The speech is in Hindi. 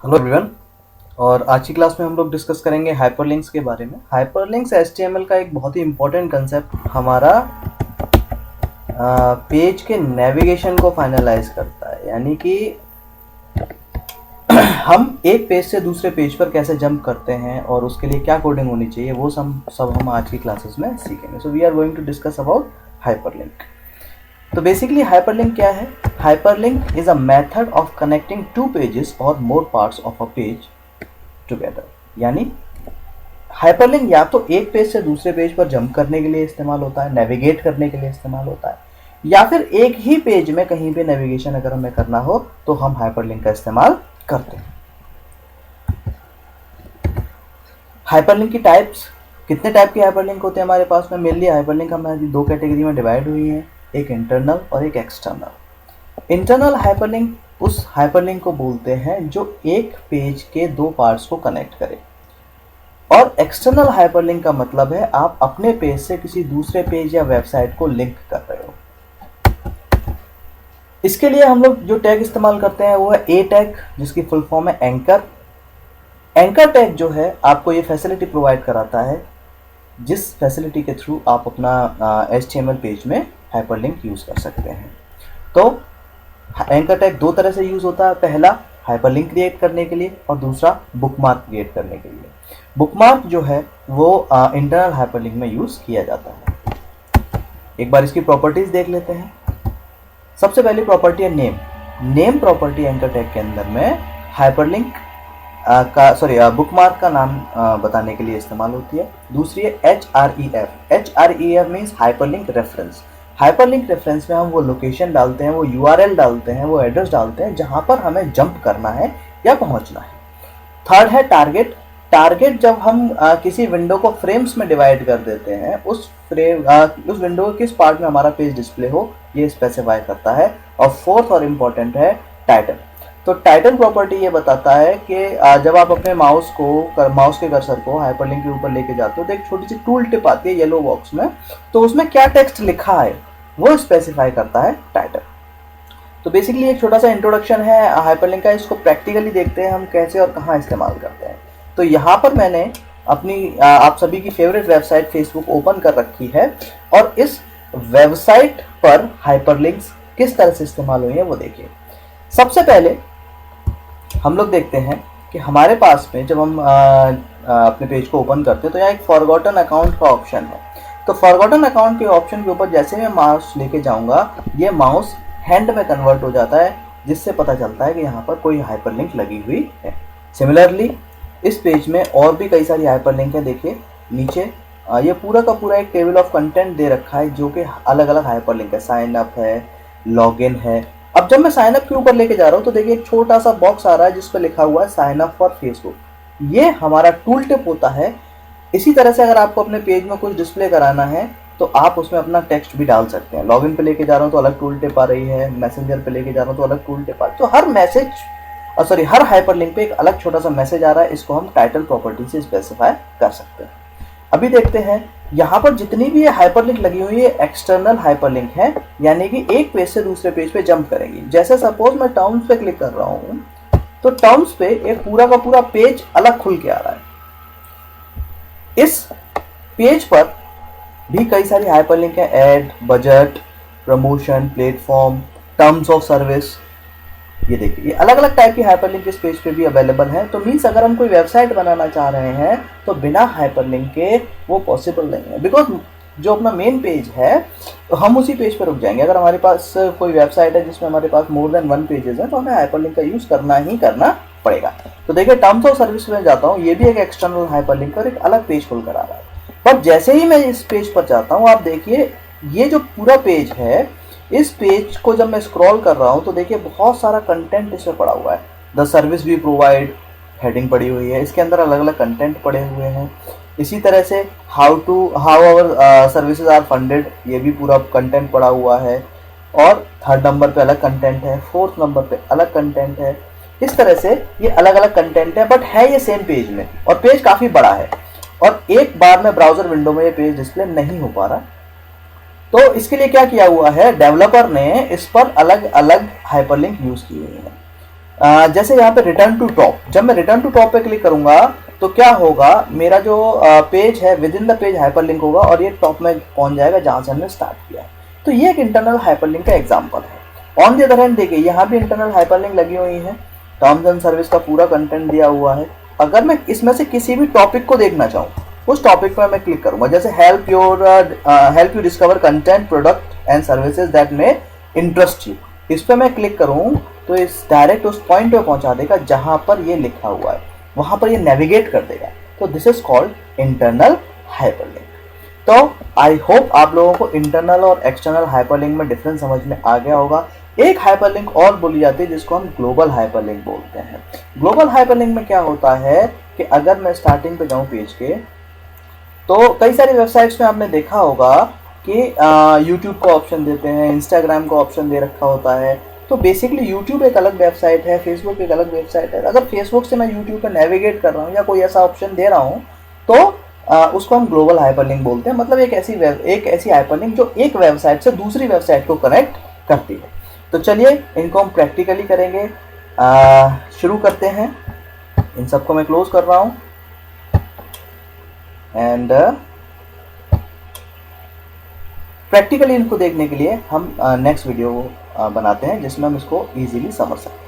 Hello everyone. और आज की क्लास में हम लोग डिस्कस करेंगे हाइपरलिंक्स के बारे में। हाइपरलिंक्स एचटीएमएल का एक बहुत ही इम्पोर्टेंट कंसेप्ट हमारा पेज के नेविगेशन को फाइनलाइज करता है, यानी कि हम एक पेज से दूसरे पेज पर कैसे जंप करते हैं और उसके लिए क्या कोडिंग होनी चाहिए, वो सब हम आज की क्लासेस में सीखेंगे। So we are going to discuss about hyperlink. तो बेसिकली हाइपरलिंक क्या है? Hyperlink is a method of connecting two pages और more parts of a page together. यानी हाइपरलिंक या तो एक पेज से दूसरे पेज पर जंप करने के लिए इस्तेमाल होता है, नेविगेट करने के लिए इस्तेमाल होता है, या फिर एक ही पेज में कहीं पे नेविगेशन अगर हमें करना हो तो हम हाइपरलिंक का इस्तेमाल करते हैं। हाइपरलिंक की टाइप्स, कितने टाइप के हाइपरलिंक होते हैं हमारे पास में? मेनली हाइपरलिंक हमारी दो कैटेगरी में डिवाइड हुई है, एक इंटरनल और एक एक्सटर्नल। इंटरनल हाइपरलिंक उस हाइपरलिंक को बोलते हैं जो एक पेज के दो पार्ट्स को कनेक्ट करे, और एक्सटर्नल हाइपरलिंक का मतलब है आप अपने पेज से किसी दूसरे पेज या वेबसाइट को लिंक कर रहे हो। इसके लिए हम लोग जो टैग इस्तेमाल करते हैं वो है ए टैग, जिसकी फुल फॉर्म है एंकर। एंकर टैग जो है आपको ये फैसिलिटी प्रोवाइड कराता है जिस फैसिलिटी के थ्रू आप अपना HTML पेज में हाइपरलिंक यूज कर सकते हैं। तो एंकर टैग दो तरह से यूज होता है, पहला हाइपरलिंक क्रिएट करने के लिए और दूसरा बुकमार्क क्रिएट करने के लिए। बुकमार्क जो है वो इंटरनल हाइपरलिंक में यूज किया जाता है। एक बार इसकी प्रॉपर्टीज देख लेते हैं। सबसे पहली प्रॉपर्टी है name. Name property anchor tag के अंदर में हाइपरलिंक बुकमार्क का नाम बताने के लिए इस्तेमाल होती है। दूसरी है HREF। HREF means hyperlink reference. Hyperlink reference में हम वो लोकेशन डालते हैं, वो URL डालते हैं, वो एड्रेस डालते हैं जहां पर हमें जंप करना है या पहुंचना है। थर्ड है टारगेट। टारगेट जब हम किसी विंडो को फ्रेम्स में डिवाइड कर देते हैं, उस विंडो के किस पार्ट में हमारा पेज डिस्प्ले हो ये स्पेसिफाई करता है। और फोर्थ और इम्पोर्टेंट है टाइटल। तो टाइटल प्रॉपर्टी ये बताता है कि जब आप अपने माउस के कर्सर को हाइपरलिंक के ऊपर लेके जाते हो तो एक छोटी सी टूल टिप आती है येलो बॉक्स में, तो उसमें क्या टेक्स्ट लिखा है वो स्पेसिफाई करता है टाइटल। तो बेसिकली एक छोटा सा इंट्रोडक्शन है हाइपरलिंक का। इसको प्रैक्टिकली देखते हैं हम कैसे और कहाँ इस्तेमाल करते हैं। तो यहाँ पर मैंने अपनी आप सभी की फेवरेट वेबसाइट फेसबुक ओपन कर रखी है, और इस वेबसाइट पर हाइपरलिंक्स किस तरह से इस्तेमाल हुई है वो देखिए। सबसे पहले हम लोग देखते हैं कि हमारे पास में जब हम अपने पेज को ओपन करते हैं तो यहाँ एक फॉरगॉटन अकाउंट का ऑप्शन है। तो फॉरगॉटन अकाउंट के ऑप्शन के ऊपर जैसे मैं माउस लेके जाऊंगा ये माउस हैंड में कन्वर्ट हो जाता है, जिससे पता चलता है कि यहाँ पर कोई हाइपरलिंक लगी हुई है। सिमिलरली इस पेज में और भी कई सारी हाइपरलिंक है। देखिए नीचे ये पूरा का पूरा एक टेबल ऑफ कंटेंट दे रखा है जो कि अलग अलग हाइपरलिंक है। साइन अप है, लॉगिन है। अब जब मैं साइन अप के ऊपर लेके जा रहा हूँ तो देखिए एक छोटा सा बॉक्स आ रहा है जिस पर लिखा हुआ है साइन अप फॉर फेसबुक। ये हमारा टूल टिप होता है। इसी तरह से अगर आपको अपने पेज में कुछ डिस्प्ले कराना है तो आप उसमें अपना टेक्स्ट भी डाल सकते हैं। लॉगिन पे लेके जा रहा हूँ तो अलग टूल टिप आ रही है, मैसेंजर पे लेके जा रहा हूँ तो अलग टूल टिप आ रही है। तो हर हाइपरलिंक पे एक अलग छोटा सा मैसेज आ रहा है। इसको हम टाइटल प्रॉपर्टी से स्पेसिफाई कर सकते हैं। अभी देखते हैं यहाँ पर जितनी भी हाइपरलिंक लगी हुई है एक्सटर्नल हाइपरलिंक है, यानी कि एक पेज से दूसरे पेज पे जंप करेगी। जैसे सपोज मैं टर्म्स पे क्लिक कर रहा हूँ तो टर्म्स पे एक पूरा का पूरा पेज अलग खुल के आ रहा है। इस पेज पर भी कई सारी हाइपरलिंक है। Add, budget, promotion, platform, terms of service. ये देखिए ये अलग अलग टाइप की हाइपरलिंक इस पेज पे भी अवेलेबल है। तो मीन्स अगर हम कोई वेबसाइट बनाना चाह रहे हैं तो बिना हाइपरलिंक के वो पॉसिबल नहीं है, बिकॉज जो अपना मेन पेज है तो हम उसी पेज पर रुक जाएंगे। अगर हमारे पास कोई वेबसाइट है जिसमें हमारे पास मोर देन 1 पेजेस है तो हमें हाइपरलिंक का यूज करना ही करना पड़ेगा। तो देखिए टर्म्स ऑफ सर्विस में जाता हूँ, ये भी एक एक्सटर्नल हाइपरलिंक और एक अलग पेज खुल कर आ रहा है। पर जैसे ही मैं इस पेज पर जाता हूँ आप देखिए ये जो पूरा पेज है, इस पेज को जब मैं स्क्रॉल कर रहा हूं तो देखिए बहुत सारा कंटेंट इसमें पड़ा हुआ है। The service we provide heading पड़ी हुई है, इसके अंदर अलग अलग कंटेंट पड़े हुए हैं। इसी तरह से how our services are funded, ये भी पूरा कंटेंट पड़ा हुआ है। और थर्ड नंबर पे अलग कंटेंट है, फोर्थ नंबर पे अलग कंटेंट है। इस तरह से ये अलग अलग कंटेंट है, बट है ये सेम पेज में, और पेज काफ़ी बड़ा है और एक बार में ब्राउजर विंडो में ये पेज डिस्प्ले नहीं हो पा रहा। तो इसके लिए क्या किया हुआ है, डेवलपर ने इस पर अलग अलग हाइपरलिंक यूज किए हुए हैं। जैसे यहाँ पे रिटर्न टू टॉप, जब मैं रिटर्न टू टॉप पे क्लिक करूंगा तो क्या होगा, मेरा जो पेज है with in the page hyperlink होगा और ये टॉप में पहुंच जाएगा जहां से हमने स्टार्ट किया। तो ये एक इंटरनल हाइपरलिंक का एग्जांपल है। ऑन द अदर हैंड देखिए यहाँ भी इंटरनल हाइपरलिंक लगी हुई है, टर्म्स एंड सर्विस का पूरा कंटेंट दिया हुआ है। अगर मैं इसमें से किसी भी टॉपिक को देखना चाहूँ, उस टॉपिक पर मैं क्लिक करूंगा, जैसे help you discover content product and services that में इंटरेस्ट यू, इस पर मैं क्लिक करूं तो इस डायरेक्ट उस पॉइंट पे पहुंचा देगा जहां पर ये लिखा हुआ है, वहां पर ये नेविगेट कर देगा। तो this is called internal hyperlink. तो आई होप आप लोगों को इंटरनल और एक्सटर्नल हाइपरलिंक में डिफरेंस समझ में आ गया होगा। एक हाइपरलिंक और बोली जाती है जिसको हम ग्लोबल हाइपरलिंक बोलते हैं। ग्लोबल हाइपरलिंक में क्या होता है कि अगर मैं स्टार्टिंग पे जाऊं पेज के, तो कई सारी वेबसाइट्स में आपने देखा होगा कि यूट्यूब को ऑप्शन देते हैं, इंस्टाग्राम को ऑप्शन दे रखा होता है। तो बेसिकली यूट्यूब एक अलग वेबसाइट है, फेसबुक एक अलग वेबसाइट है। अगर फेसबुक से मैं यूट्यूब पर नेविगेट कर रहा हूँ या कोई ऐसा ऑप्शन दे रहा हूँ तो उसको हम ग्लोबल हाइपरलिंक बोलते हैं। मतलब एक ऐसी हाइपरलिंक जो एक वेबसाइट से दूसरी वेबसाइट को कनेक्ट करती है। तो चलिए इनको हम प्रैक्टिकली करेंगे। शुरू करते हैं। इन सबको मैं क्लोज कर रहा हूँ एंड प्रैक्टिकली इनको देखने के लिए हम नेक्स्ट वीडियो बनाते हैं जिसमें हम इसको इजीली समझ सकते हैं।